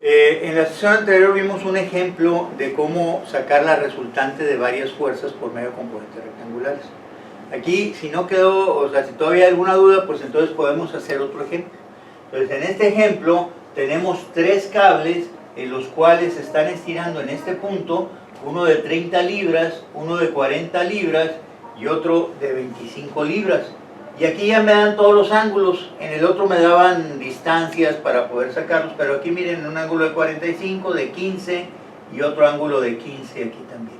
En la sesión anterior vimos un ejemplo de cómo sacar la resultante de varias fuerzas por medio de componentes rectangulares. Aquí, si no quedó, o sea, si todavía hay alguna duda, pues entonces podemos hacer otro ejemplo. Entonces, en este ejemplo tenemos tres cables en los cuales se están estirando en este punto, uno de 30 libras, uno de 40 libras y otro de 25 libras. Y aquí ya me dan todos los ángulos, en el otro me daban distancias para poder sacarlos, pero aquí miren, un ángulo de 45, de 15 y otro ángulo de 15 aquí también.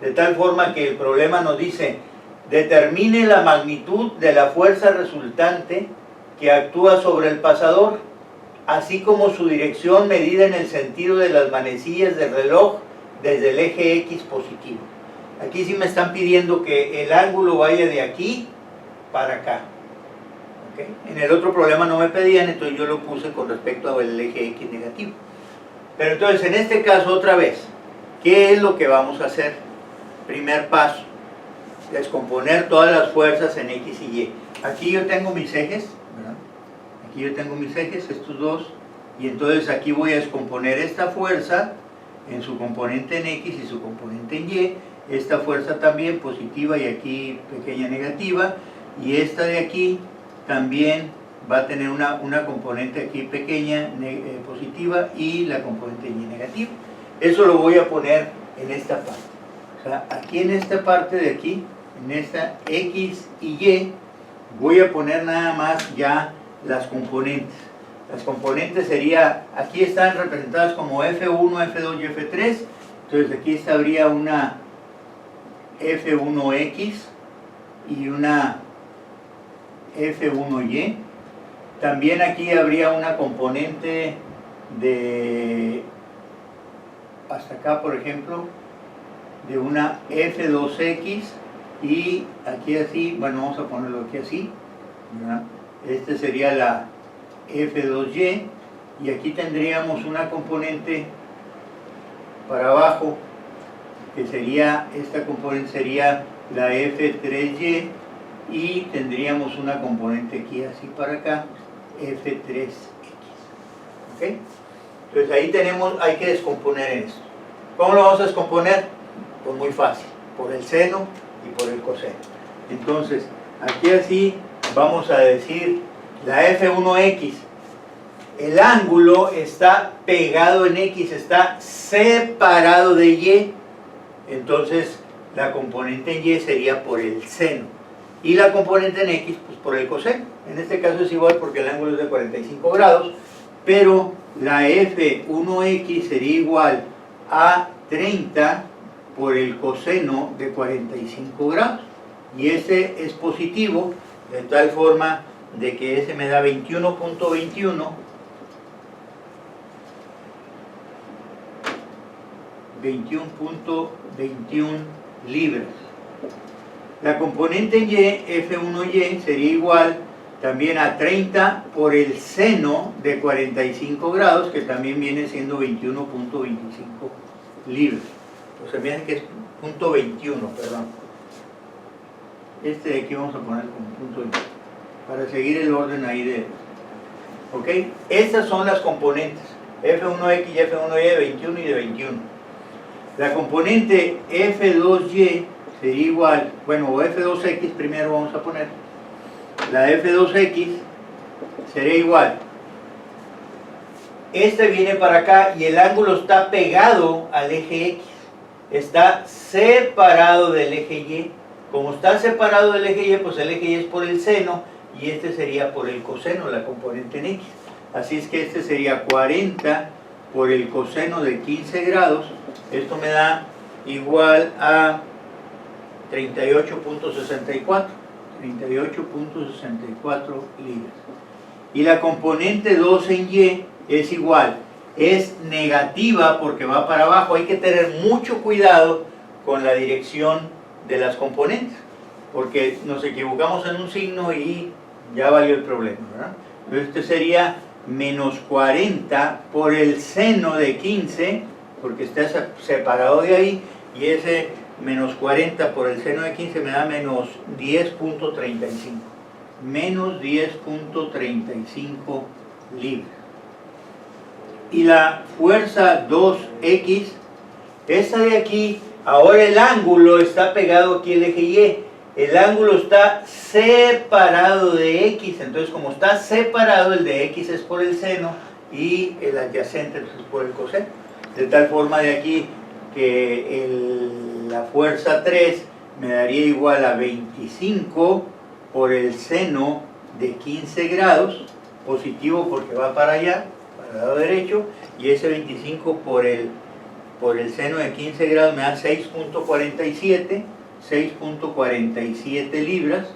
De tal forma que el problema nos dice, determine la magnitud de la fuerza resultante que actúa sobre el pasador, así como su dirección medida en el sentido de las manecillas del reloj desde el eje X positivo. Aquí sí me están pidiendo que el ángulo vaya de aquí para acá. ¿Okay? En el otro problema no me pedían, entonces yo lo puse con respecto al eje X negativo. Pero entonces en este caso otra vez, ¿qué es lo que vamos a hacer? Primer paso, descomponer todas las fuerzas en X y Y. Aquí yo tengo mis ejes, ¿verdad? Aquí yo tengo mis ejes, estos dos, y entonces aquí voy a descomponer esta fuerza en su componente en X y su componente en Y, esta fuerza también positiva y aquí pequeña negativa, y esta de aquí también va a tener una componente aquí pequeña positiva y la componente Y negativa. Eso lo voy a poner en esta parte. O sea, aquí en esta parte de aquí, en esta X y Y, voy a poner nada más ya las componentes. Las componentes sería, aquí están representadas como F1, F2 y F3. Entonces aquí habría una F1X y una F1Y. También aquí habría una componente de, hasta acá por ejemplo, de una F2X y aquí así, bueno, vamos a ponerlo aquí así, ¿verdad? Este sería la F2Y y aquí tendríamos una componente para abajo que sería, esta componente sería la F3Y y tendríamos una componente aquí así para acá, F3X. ¿Ok? Entonces ahí tenemos, hay que descomponer esto. ¿Cómo lo vamos a descomponer? Pues muy fácil, por el seno y por el coseno. Entonces, aquí así vamos a decir la F1X, el ángulo está pegado en X, está separado de Y, entonces la componente en Y sería por el seno y la componente en X pues por el coseno. En este caso es igual porque el ángulo es de 45 grados, pero la F1X sería igual a 30 por el coseno de 45 grados y ese es positivo, de tal forma de que ese me da 21.21 libras. La componente Y, F1Y, sería igual también a 30 por el seno de 45 grados, que también viene siendo 21.25 libras. O sea, me hace que es punto 21, perdón. Este de aquí vamos a poner como punto 21, para seguir el orden ahí de... ¿Ok? Estas son las componentes, F1X y F1Y de 21 y de 21. La componente F2Y sería igual, bueno, o F2X primero vamos a poner. La F2X sería igual. Este viene para acá y el ángulo está pegado al eje X. Está separado del eje Y. Como está separado del eje Y, pues el eje Y es por el seno y este sería por el coseno, la componente en X. Así es que este sería 40 por el coseno de 15 grados. Esto me da igual a 38.64 libras. Y la componente 2 en Y es igual, es negativa porque va para abajo. Hay que tener mucho cuidado con la dirección de las componentes, porque nos equivocamos en un signo y ya valió el problema, ¿verdad? Entonces este sería menos 40 por el seno de 15, porque está separado de ahí, y ese menos 40 por el seno de 15 me da menos 10.35. Menos 10.35 libras. y la fuerza 2x, esta de aquí, ahora el ángulo está pegado aquí al eje Y, el ángulo está separado de x, entonces como está separado, el de x es por el seno y el adyacente es por el coseno, de tal forma de aquí que la fuerza 3 me daría igual a 25 por el seno de 15 grados, positivo porque va para allá, para el lado derecho, y ese 25 por el seno de 15 grados me da 6.47 libras,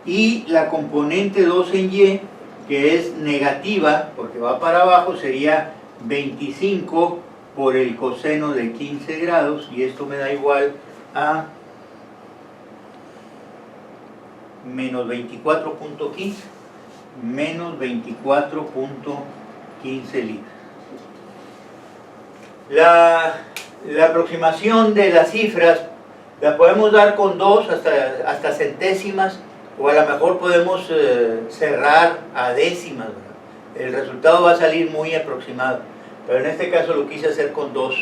y la componente 2 en Y, que es negativa porque va para abajo, sería 25 por el coseno de 15 grados, y esto me da igual a menos 24.15, menos 24.15 libras. La aproximación de las cifras la podemos dar con 2 hasta centésimas, o a lo mejor podemos cerrar a décimas, ¿verdad? El resultado va a salir muy aproximado, pero en este caso lo quise hacer con dos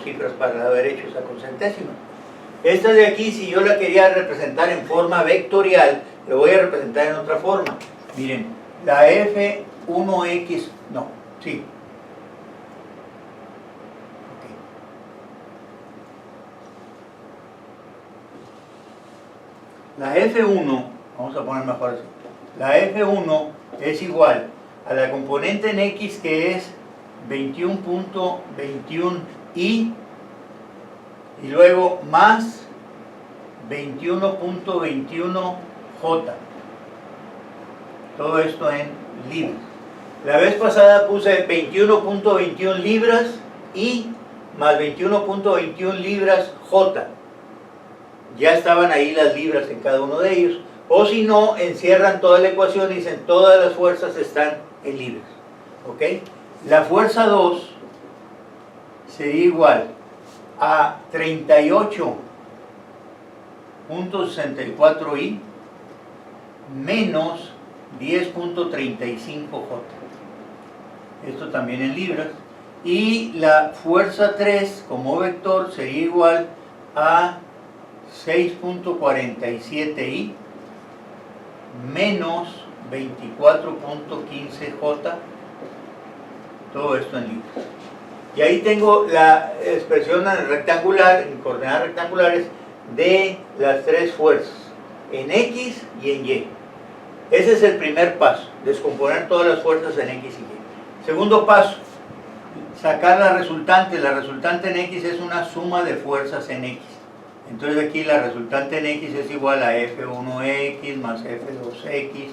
cifras para el lado derecho, o sea, con centésimas. Esta de aquí, si yo la quería representar en forma vectorial, lo voy a representar en otra forma. Miren, la F1X, no, sí. La F1, vamos a poner mejor así, la F1 es igual a la componente en X, que es 21.21i, y luego más 21.21j, todo esto en libras. La vez pasada puse 21.21 libras y más 21.21 libras j, ya estaban ahí las libras en cada uno de ellos, o si no, encierran toda la ecuación y dicen todas las fuerzas están en libras, ¿ok? La fuerza 2 sería igual a 38.64i menos 10.35j, esto también en libras, y la fuerza 3 como vector sería igual a 6.47i menos 24.15j, todo esto en libras. Y ahí tengo la expresión rectangular, en coordenadas rectangulares, de las tres fuerzas, en X y en Y. Ese es el primer paso, descomponer todas las fuerzas en X y Y. Segundo paso, sacar la resultante. La resultante en X es una suma de fuerzas en X. Entonces aquí la resultante en X es igual a F1X más F2X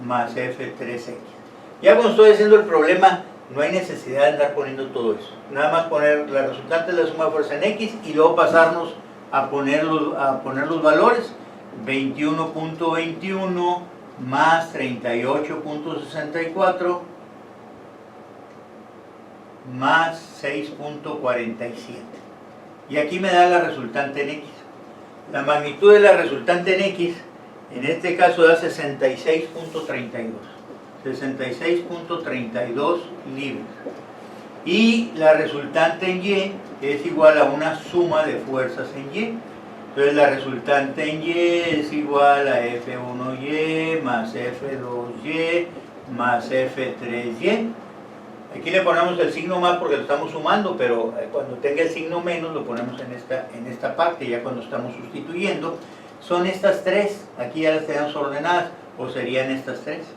más F3X. Ya cuando estoy haciendo el problema, no hay necesidad de andar poniendo todo eso. Nada más poner la resultante de la suma de fuerza en X y luego pasarnos a poner los valores. 21.21 más 38.64 más 6.47. Y aquí me da la resultante en X. La magnitud de la resultante en X, en este caso da 66.32. 66.32 libras. Y la resultante en Y es igual a una suma de fuerzas en Y. Entonces la resultante en Y es igual a F1Y más F2Y más F3Y. Aquí le ponemos el signo más porque lo estamos sumando, pero cuando tenga el signo menos lo ponemos en esta parte, ya cuando estamos sustituyendo. Son estas tres, aquí ya las tenemos ordenadas, o serían estas tres.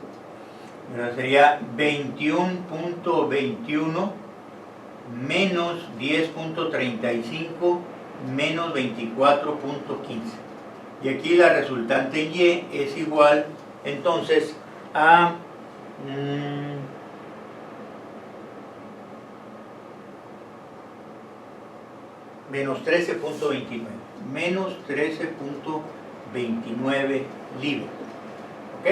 Pero sería 21.21 menos 10.35 menos 24.15. Y aquí la resultante en Y es igual, entonces, a... menos 13.29, menos 13.29 libras. ¿Ok?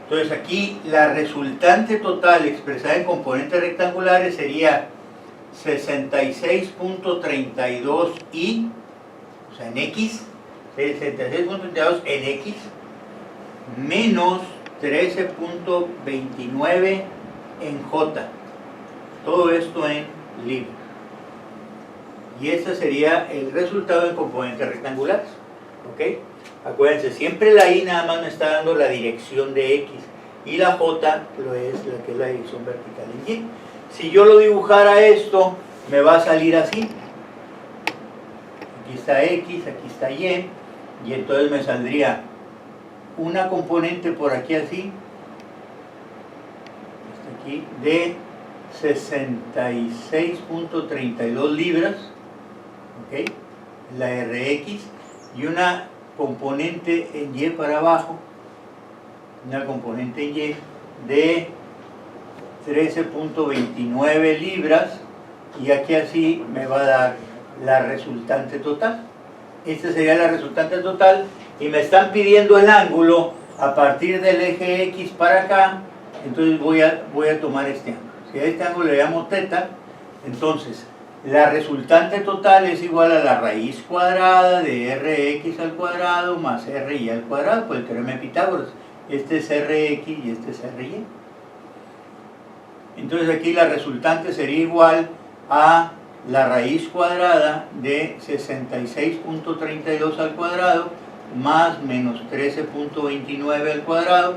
Entonces aquí la resultante total expresada en componentes rectangulares sería 66.32i, o sea, en X, 66.32 en X, menos 13.29 en J. todo esto en libras. Y este sería el resultado en componentes rectangulares. ¿Ok? Acuérdense, siempre la Y nada más me está dando la dirección de X y la J lo es la que es la dirección vertical en Y. Si yo lo dibujara esto, me va a salir así. Aquí está X, aquí está Y, y entonces me saldría una componente por aquí así, aquí, de 66.32 libras, ¿ok? La RX, y una componente en Y para abajo, una componente en Y de 13.29 libras, y aquí así me va a dar la resultante total. Esta sería la resultante total, y me están pidiendo el ángulo a partir del eje X para acá. Entonces voy a tomar este ángulo. Si a este ángulo le llamo θ, entonces la resultante total es igual a la raíz cuadrada de Rx al cuadrado más Ry al cuadrado, por el teorema de Pitágoras. Este es Rx y este es Ry. Entonces aquí la resultante sería igual a la raíz cuadrada de 66.32 al cuadrado más menos 13.29 al cuadrado.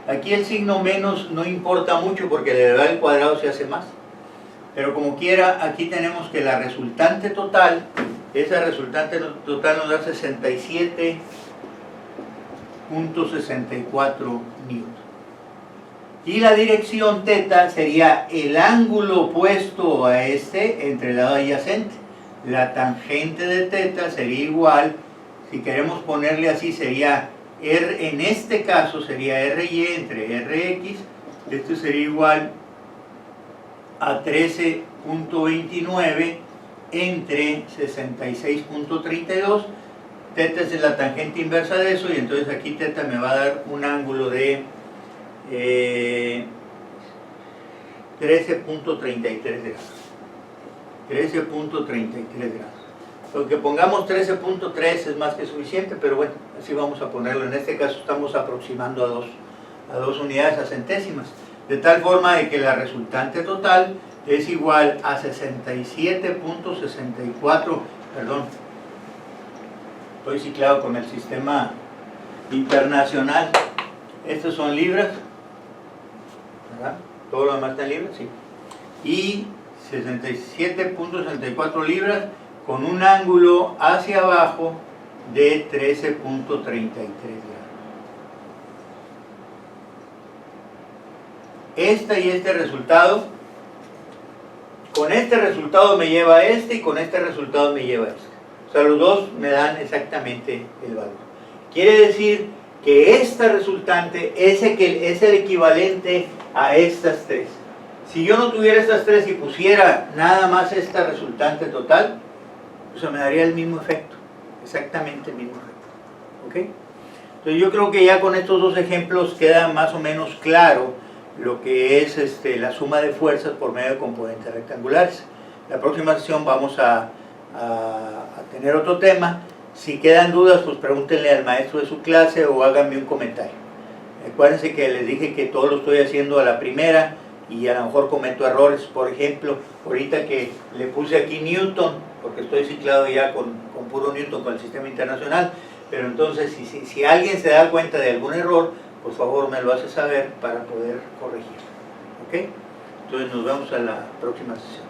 Aquí el signo menos no importa mucho porque la elevado al cuadrado se hace más. Pero como quiera, aquí tenemos que la resultante total, esa resultante total nos da 67.64 newton. Y la dirección θ sería el ángulo opuesto a este entre el lado adyacente. La tangente de θ sería igual, si queremos ponerle así, sería en este caso sería Ry entre Rx, esto sería igual a 13.29 entre 66.32. θ es la tangente inversa de eso, y entonces aquí θ me va a dar un ángulo de 13.33 grados. 13.33 grados. Aunque pongamos 13.3 es más que suficiente, pero bueno, así vamos a ponerlo. En este caso estamos aproximando a dos unidades a centésimas. De tal forma de que la resultante total es igual a 67.64, perdón, estoy ciclado con el sistema internacional. Estos son libras, ¿verdad? Todo lo demás está en libras, sí. Y 67.64 libras con un ángulo hacia abajo de 13.33 grados. Este y este resultado, con este resultado me lleva a este y con este resultado me lleva a este. O sea, los dos me dan exactamente el valor. Quiere decir que esta resultante es el equivalente a estas tres. Si yo no tuviera estas tres y pusiera nada más esta resultante total, pues me daría el mismo efecto, exactamente el mismo efecto. ¿Ok? Entonces yo creo que ya con estos dos ejemplos queda más o menos claro lo que es la suma de fuerzas por medio de componentes rectangulares. La próxima sesión vamos a tener otro tema. Si quedan dudas, pues pregúntenle al maestro de su clase o háganme un comentario. Acuérdense que les dije que todo lo estoy haciendo a la primera y a lo mejor cometo errores. Por ejemplo, ahorita que le puse aquí Newton, porque estoy ciclado ya con puro Newton con el sistema internacional, pero entonces si alguien se da cuenta de algún error, por favor me lo hace saber para poder corregirlo. ¿Ok? Entonces nos vemos a la próxima sesión.